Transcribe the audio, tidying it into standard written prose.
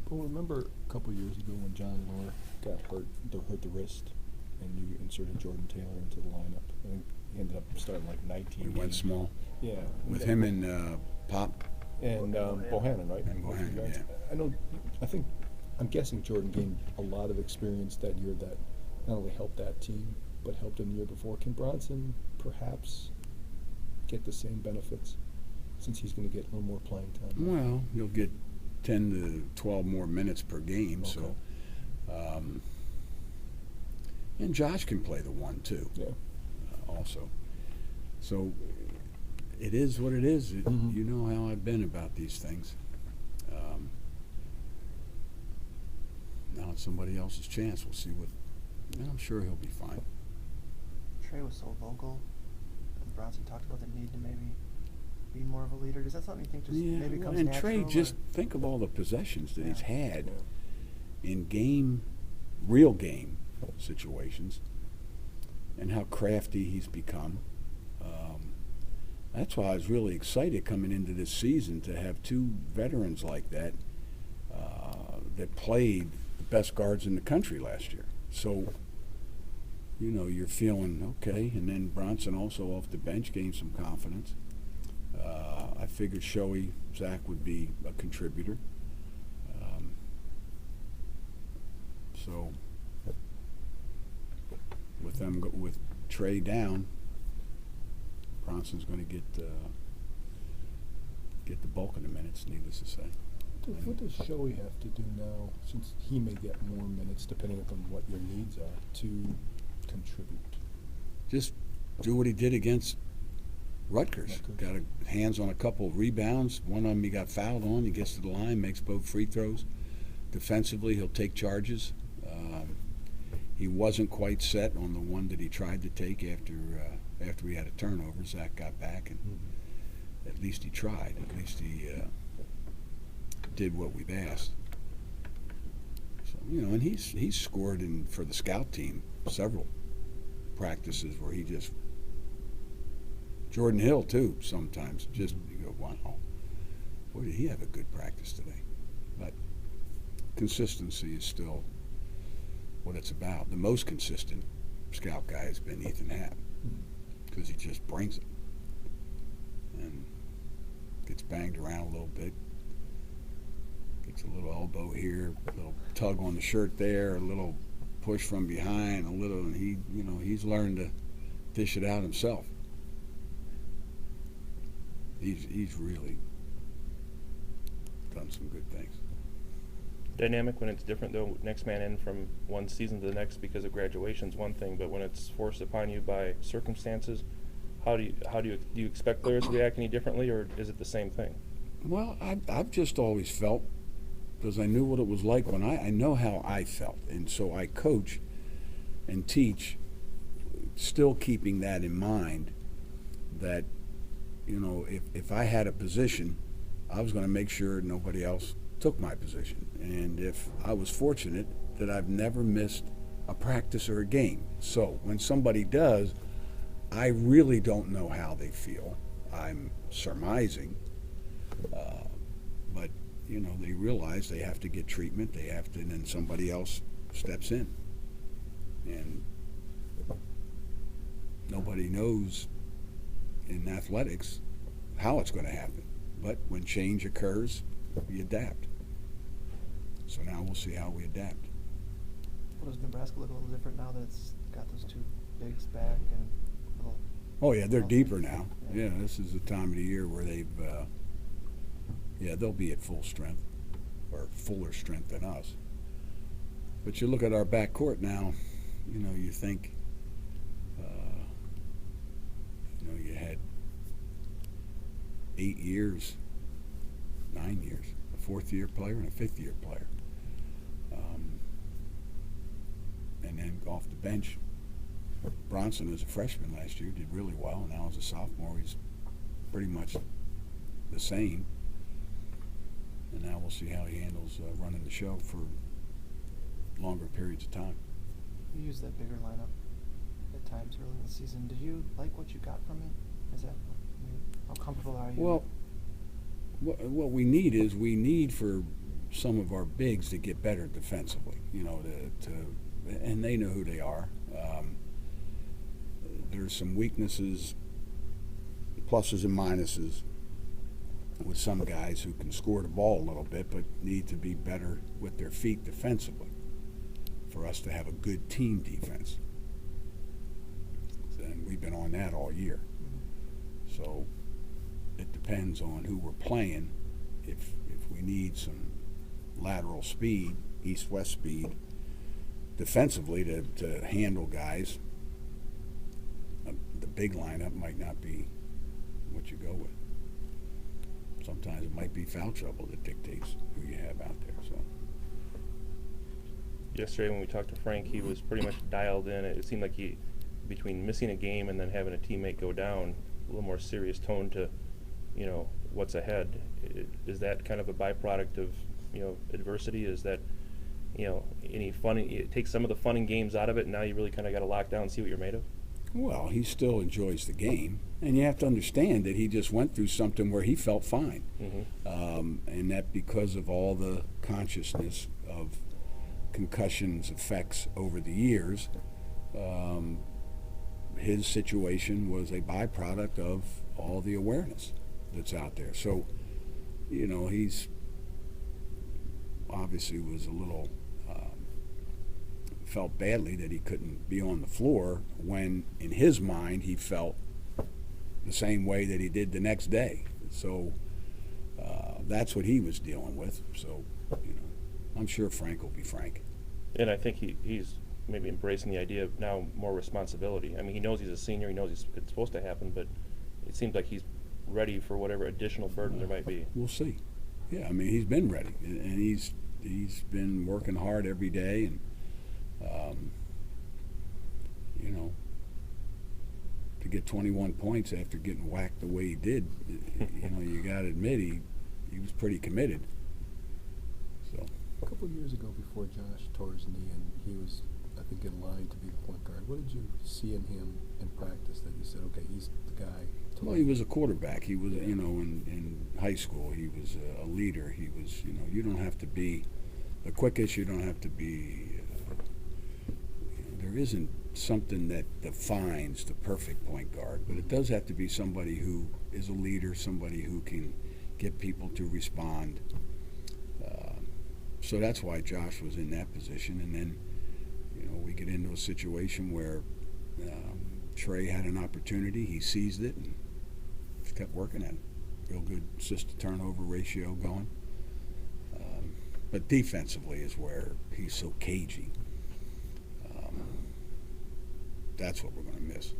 Well, remember a couple years ago when John Lohr got hurt the wrist, and you inserted Jordan Taylor into the lineup. I think he ended up starting like 19 He went games. small. Yeah. With him and Pop. And Bohannon, right? And Bohannon, yeah. I'm guessing Jordan gained a lot of experience that year that not only helped that team, but helped him the year before. Can Bronson perhaps get the same benefits since he's going to get a little more playing time? Well, he'll get 10 to 12 more minutes per game. Okay. So, and Josh can play the one too. Yeah. Also, so it is what it is. Mm-hmm. You know how I've been about these things. Now it's somebody else's chance. We'll see what. And I'm sure he'll be fine. Trey was so vocal, and Bronson talked about the need to maybe be more of a leader. Is that something you think just maybe comes and natural? Trey, just think of all the possessions that he's had Yeah. in real game situations, and how crafty he's become. That's why I was really excited coming into this season to have two veterans like that that played the best guards in the country last year. So, you know, you're feeling okay. And then Bronson also off the bench gained some confidence. I figured Zach would be a contributor. So with Trey down, Bronson's going to get the bulk of the minutes, needless to say. What does Shoei have to do now, since he may get more minutes depending upon what your needs are, to contribute? Just do what he did against Rutgers. Got hands on a couple of rebounds. One of them he got fouled on. He gets to the line, makes both free throws. Defensively, he'll take charges. He wasn't quite set on the one that he tried to take after we had a turnover. Zach got back, and at least he tried. At least he did what we've asked. So, you know, and he's scored for the scout team several practices where he just Jordan Hill too sometimes just you go, wow, boy, did he have a good practice today. But consistency is still what it's about. The most consistent scout guy has been Ethan Happ because he just brings it and gets banged around a little bit, gets a little elbow here, a little tug on the shirt there, a little push from behind, and he's learned to dish it out himself. He's really done some good things. Dynamic when it's different, though. Next man in from one season to the next because of graduation is one thing, but when it's forced upon you by circumstances, do you expect players to react any differently, or is it the same thing? Well, I've just always felt, because I knew what it was like when I know how I felt, and so I coach and teach, still keeping that in mind, that, you know, if I had a position, I was going to make sure nobody else took my position. And if I was fortunate that I've never missed a practice or a game. So when somebody does, I really don't know how they feel. I'm surmising. But, you know, they realize they have to get treatment. They have to, and then somebody else steps in. And nobody knows in athletics how it's going to happen. But when change occurs, we adapt. So now we'll see how we adapt. Well, does Nebraska look a little different now that it's got those two bigs back and a little? Oh yeah, they're deeper now. Yeah, this is the time of the year where they've, they'll be at full strength, or fuller strength than us. But you look at our backcourt now, you know, you think, you had 8 years, 9 years, a fourth-year player and a fifth-year player. And then off the bench, Bronson as a freshman last year did really well. Now as a sophomore, he's pretty much the same. And now we'll see how he handles running the show for longer periods of time. You used that bigger lineup at times early in the season. Did you like what you got from it? Is that, how comfortable are you? Well, what we need for some of our bigs to get better defensively. You know, and they know who they are. There's some weaknesses, pluses and minuses, with some guys who can score the ball a little bit, but need to be better with their feet defensively for us to have a good team defense. And we've been on that all year. So it depends on who we're playing. If we need some lateral speed, east-west speed, defensively to handle guys, the big lineup might not be what you go with. Sometimes it might be foul trouble that dictates who you have out there. So Yesterday when we talked to Frank, he was pretty much dialed in. It seemed like he, between missing a game and then having a teammate go down, a little more serious tone to, you know, what's ahead. Is that kind of a byproduct of, you know, adversity? Is that, you know, any fun? It takes some of the fun and games out of it, and now you really kind of got to lock down and see what you're made of? well, he still enjoys the game, and you have to understand that he just went through something where he felt fine, and that because of all the consciousness of concussions effects over the years, his situation was a byproduct of all the awareness that's out there. So, you know, he's obviously was a little felt badly that he couldn't be on the floor when in his mind he felt the same way that he did the next day. So that's what he was dealing with. So, you know, I'm sure Frank will be Frank. And I think he's maybe embracing the idea of now more responsibility. I mean, he knows he's a senior, he knows it's supposed to happen, but it seems like he's ready for whatever additional burden there might be. We'll see. Yeah, I mean, he's been ready, and he's been working hard every day, and you know, to get 21 points after getting whacked the way he did, you know, you got to admit he was pretty committed. So A couple of years ago, before Josh tore his knee, and he was, I think, in line to be the point guard. What did you see in him in practice that you said, okay, he's the guy? Well, he was a quarterback. He was, you know, in high school, he was a leader. He was, you know, you don't have to be the quickest. You don't have to be. There isn't something that defines the perfect point guard, but it does have to be somebody who is a leader, somebody who can get people to respond. So that's why Josh was in that position. And then, you know, we get into a situation where Trey had an opportunity. He seized it and just kept working at it. Real good assist-to-turnover ratio going. But defensively is where he's so cagey. That's what we're going to miss.